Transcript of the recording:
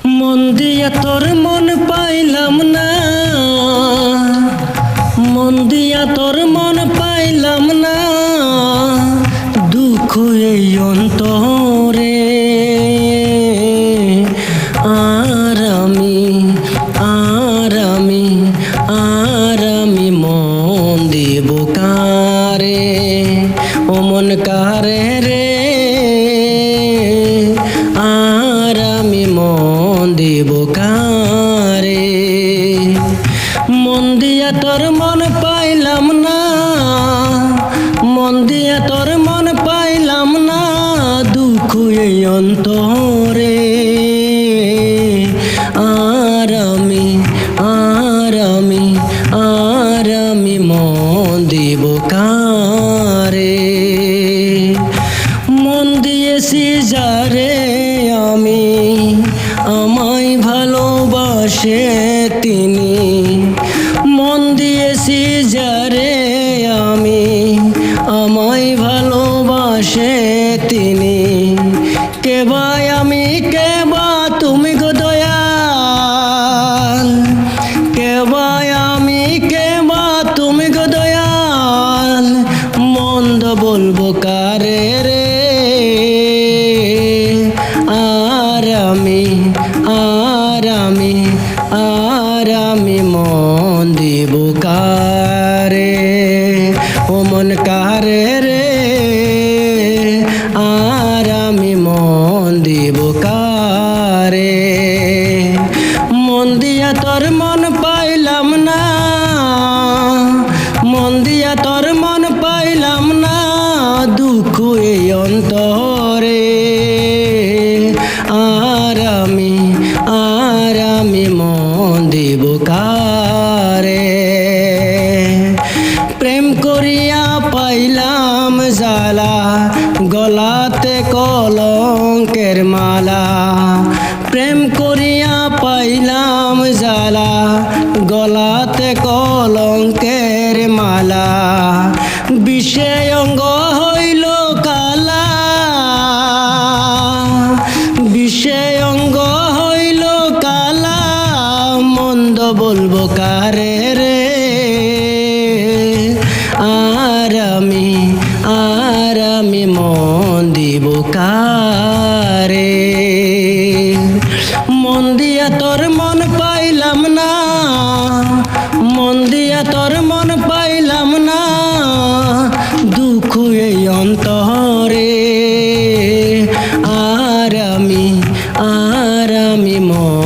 মন দিয়া তোর মন পাইলাম না, মন দিয়া তোর মন পাইলাম না, দুঃখ এই অন্তরে। আর আমি মন দিব কারে, ও মন কারে রে। আর আমি মন দিব কারে, মন দিয়া তোর মন পাইলাম না, মন দিয়া তোর মন পাইলাম না, দুঃখ এই অন্তরে। আর আমি মন দিব কারে, মন দিয়েছি যারে আমি, আমায় ভালোবাসে তিনি। মন দিয়েছি যারে আমি, আমায় ভালোবাসে তিনি। কে ভাই আমি, কে বা তুমি গো দয়াল, কে ভাই আমি, কে বা তুমি গো দয়াল। মন্দ বলবো কারে রে। আর আমি মন দিব কারে, ও মন কারে রে। আর আমি মন দিব কারে, মন দিয়া তোর মন পাইলাম না, মন দিয়া তোর মন পাইলাম না, দুঃখ এই অন্তরে। আর আমি মন দিব কারে, প্রেম করিয়া পাইলাম জ্বালা, গলাতে কলঙ্কের মালা। প্রেম করিয়া পাইলাম জ্বালা, গলাতে কলঙ্কের মালা। বিষে অঙ্গ হইল কালা, বিষে অঙ্গ হইল কালা। মন্দ বলবো কারে রে। আর আমি মন দিব কারে, মন দিয়া তোর মন পাইলাম না, মন দিয়া তোর মন পাইলাম না, দুঃখ এই অন্তরে। আর আমি মন